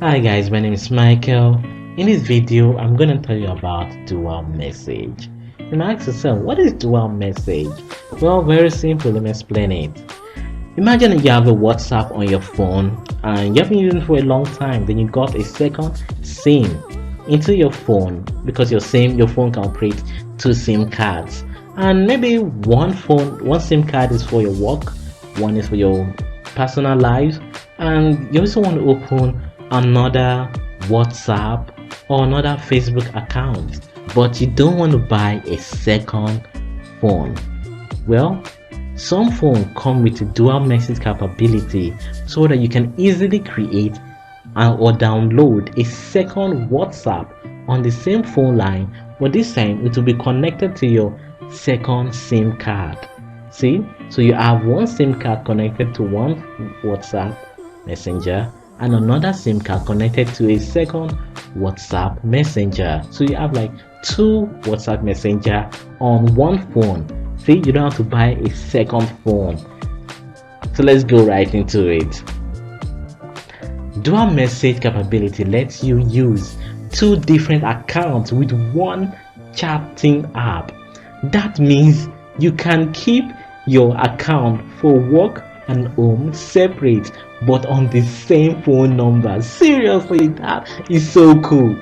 Hi guys, my name is Michael. In this video, I'm going to tell you about dual message. You might ask yourself, what is dual message? Well, very simple, let me explain it. Imagine you have a WhatsApp on your phone and you have been using it for a long time, then you got a second SIM into your phone because your phone can operate two SIM cards. And maybe one SIM card is for your work, one is for your personal life, and you also want to open another WhatsApp or another Facebook account, but you don't want to buy a second phone. Well, some phones come with a dual message capability so that you can easily create or download a second WhatsApp on the same phone line, but this time it will be connected to your second SIM card. See, so you have one SIM card connected to one WhatsApp messenger and another SIM card connected to a second WhatsApp messenger. So you have like two WhatsApp messenger on one phone. See, you don't have to buy a second phone. So let's go right into it. Dual message capability lets you use two different accounts with one chatting app. That means you can keep your account for work and home separate but on the same phone number. Seriously, that is so cool.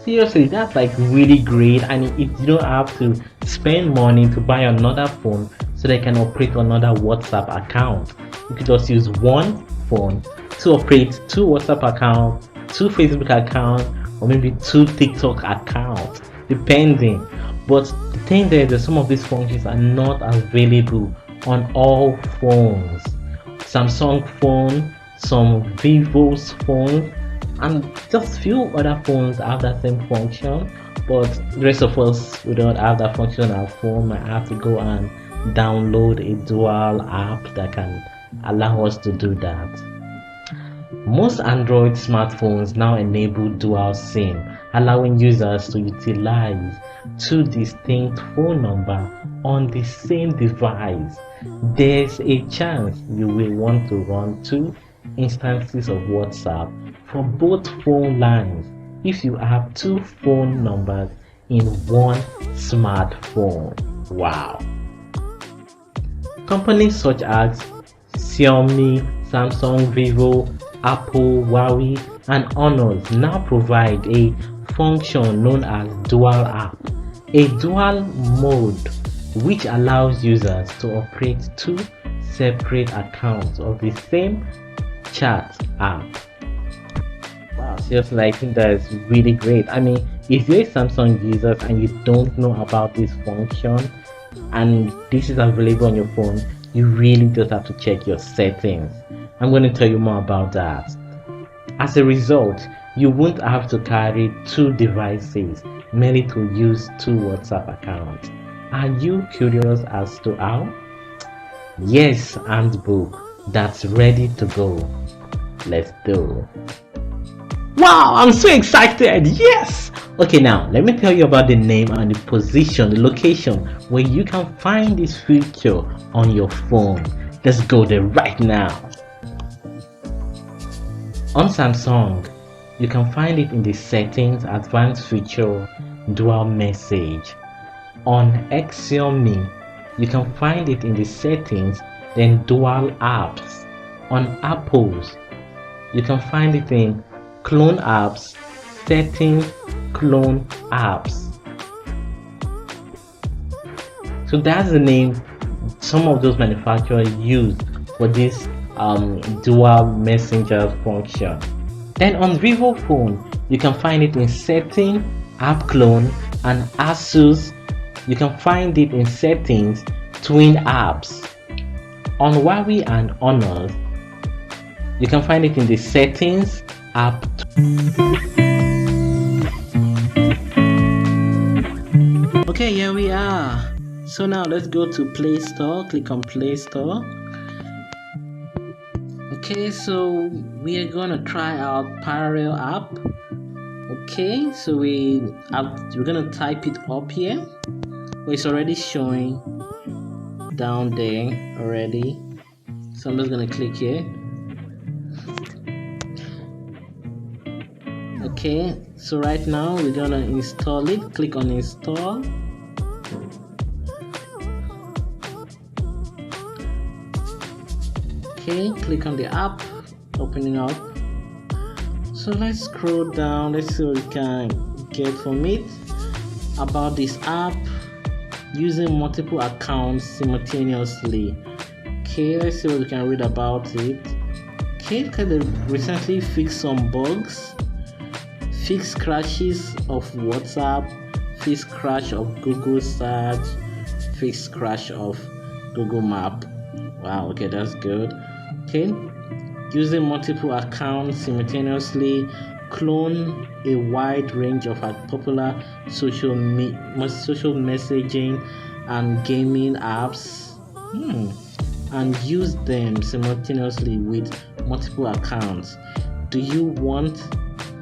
Seriously, that's like really great, and you don't have to spend money to buy another phone so they can operate another WhatsApp account. You could just use one phone to operate two WhatsApp accounts, two Facebook accounts, or maybe two TikTok accounts, depending. But the thing there is that some of these functions are not available on all phones. Samsung phone, some Vivo's phone, and just few other phones have that same function, but the rest of us, we don't have that function on our phone. I have to go and download a dual app that can allow us to do that. Most Android smartphones now enable dual SIM, allowing users to utilize two distinct phone numbers on the same device. There's a chance you will want to run two instances of WhatsApp for both phone lines if you have two phone numbers in one smartphone. Wow. Companies such as Xiaomi, Samsung, Vivo, Apple, Huawei, and Honor now provide a function known as dual app, a dual mode which allows users to operate two separate accounts of the same chat app. Wow, seriously, I think that is really great. I mean, if you're a Samsung user and you don't know about this function and this is available on your phone, you really just have to check your settings. I'm going to tell you more about that. As a result, you won't have to carry two devices merely to use two WhatsApp accounts. Are you curious as to how? Yes, handbook that's ready to go. Let's do. Wow, I'm so excited! Yes! Okay, now let me tell you about the name and the position, the location where you can find this feature on your phone. Let's go there right now. On Samsung, you can find it in the settings, advanced feature, dual message. On Xiaomi, you can find it in the settings, then dual apps. On Apple's, you can find it in clone apps, settings, clone apps. So that's the name some of those manufacturers use for this dual messenger function. Then on Vivo phone, you can find it in setting, app clone, and Asus, you can find it in settings, twin apps. On Huawei and Honor, you can find it in the settings, app. Okay, here we are. So now let's go to Play Store, click on Play Store. Okay, so we are gonna try out Parallel app. Okay, so we're gonna type it up here. Well, it's already showing down there already. So I'm just gonna click here. Okay, so right now we're gonna install it. Click on install. Okay, click on the app, opening up. So let's scroll down. Let's see what we can get from it about this app. Using multiple accounts simultaneously. Okay, let's see what we can read about it. Okay, they recently fixed some bugs, fixed crashes of WhatsApp, fixed crash of Google Search, fixed crash of Google Map. Wow, okay, that's good. Okay, using multiple accounts simultaneously, clone a wide range of popular social messaging and gaming apps, and use them simultaneously with multiple accounts. Do you want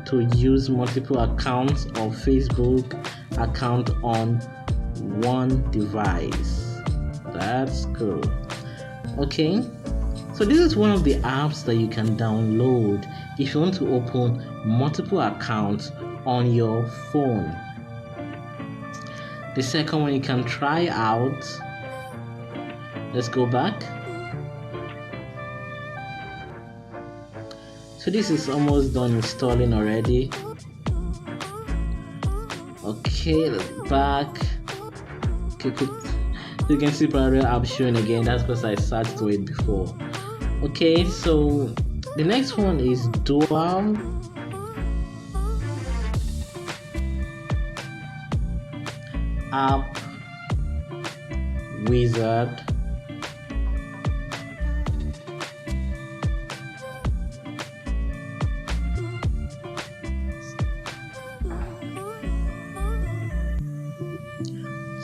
to use multiple accounts or Facebook account on one device? That's cool. Okay, so this is one of the apps that you can download if you want to open multiple accounts on your phone. The second one you can try out. Let's go back. So this is almost done installing already. Okay, back. Okay, you can see parallel app showing again. That's because I searched for it before. Okay, so the next one is Dual App Wizard.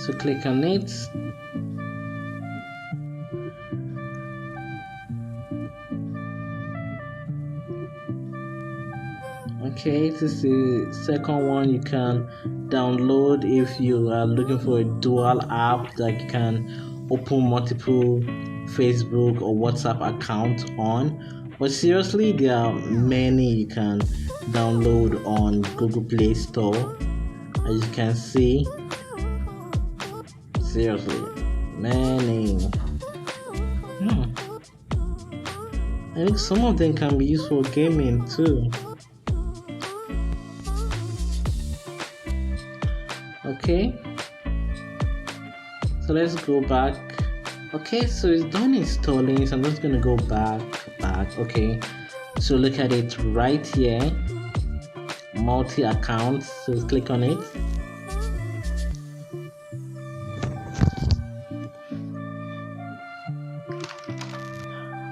So click on it. Okay, this is the second one you can download if you are looking for a dual app that you can open multiple Facebook or WhatsApp accounts on. But seriously, there are many you can download on Google Play Store. As you can see, seriously, many. I think some of them can be used for gaming too. Okay, so let's go back. Okay, so it's done installing, so I'm just gonna go back. Okay, so look at it right here, multi accounts. So click on it.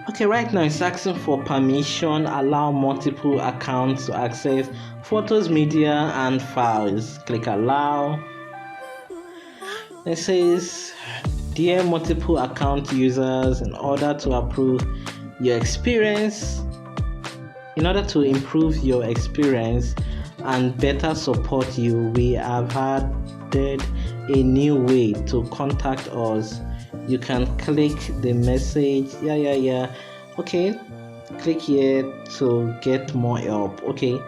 Okay, right now it's asking for permission, allow multiple accounts to access photos, media, and files. Click allow. It says, dear multiple account users, in order to improve your experience and better support you, we have added a new way to contact us. You can click the message. Okay, click here to get more help. Okay,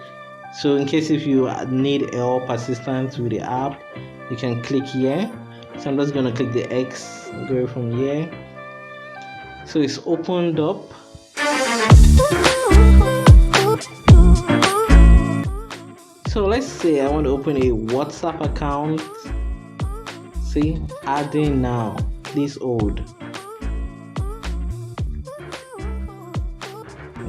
so in case if you need help, assistance with the app, you can click here. So I'm just gonna click the X, go from here. So it's opened up. So let's say I want to open a WhatsApp account. See, adding now. Please hold.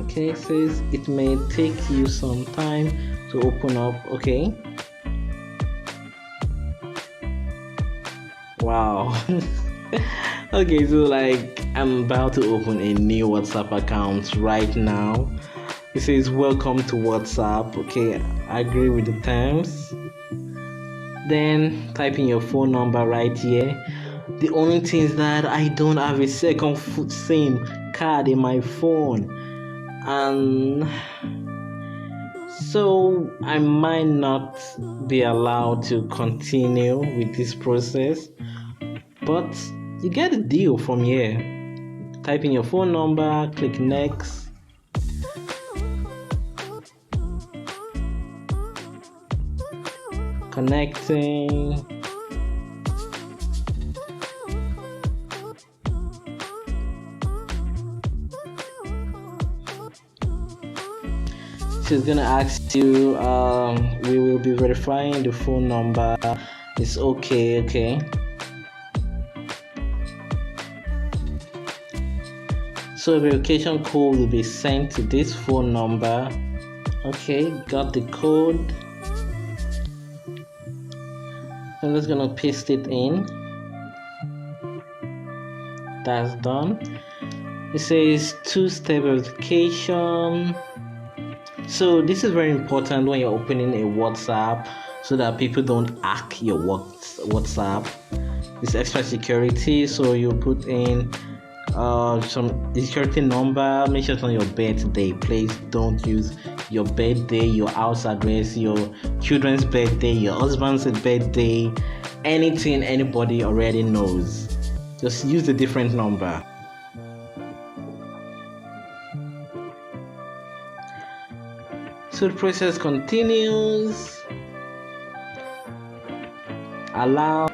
Okay, it says it may take you some time to open up. Okay. Wow. Okay, so like I'm about to open a new WhatsApp account right now. It says welcome to WhatsApp. Okay, I agree with the terms. Then type in your phone number right here. The only thing is that I don't have a second SIM card in my phone, and so I might not be allowed to continue with this process. But you get a deal from here. Type in your phone number, click next. Connecting. She's gonna ask you, we will be verifying the phone number. It's okay. So a verification code will be sent to this phone number. Okay, got the code. I'm just gonna paste it in. That's done. It says two-step verification. So this is very important when you're opening a WhatsApp, so that people don't hack your WhatsApp. It's extra security, so you put in some security number. Make sure it's on your birthday. Please don't use your birthday, your house address, your children's birthday, your husband's birthday, anything anybody already knows. Just use a different number. So the process continues. Allow.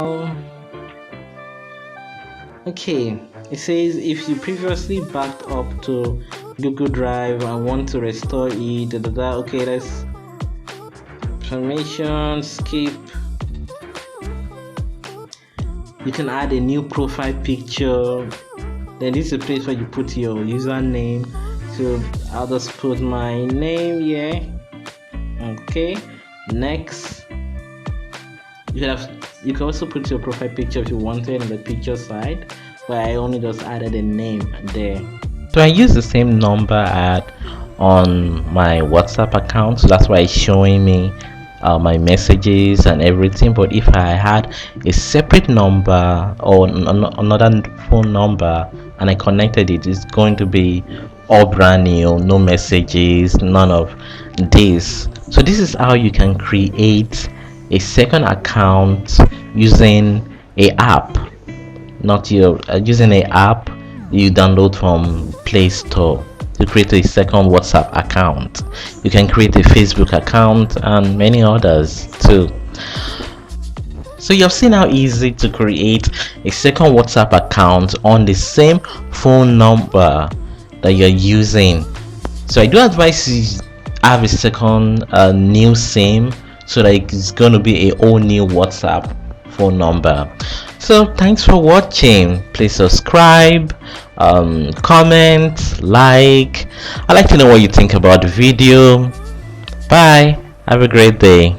Okay, it says if you previously backed up to Google Drive and want to restore it, okay, let's permission, skip. You can add a new profile picture. Then this is a place where you put your username. So I'll just put my name here. Okay, next. You can also put your profile picture if you wanted in the picture side, but I only just added a name there. So I use the same number I had on my WhatsApp account, so that's why it's showing me my messages and everything. But if I had a separate number or another phone number and I connected it, it's going to be all brand new, no messages, none of this. So this is how you can create a second account using a app, not your using a app you download from Play Store to create a second WhatsApp account. You can create a Facebook account and many others too. So you've seen how easy to create a second WhatsApp account on the same phone number that you're using. So I do advise you have a second new SIM, so that it's going to be a whole new WhatsApp phone number. So thanks for watching. Please subscribe, comment, like. I'd like to know what you think about the video. Bye. Have a great day.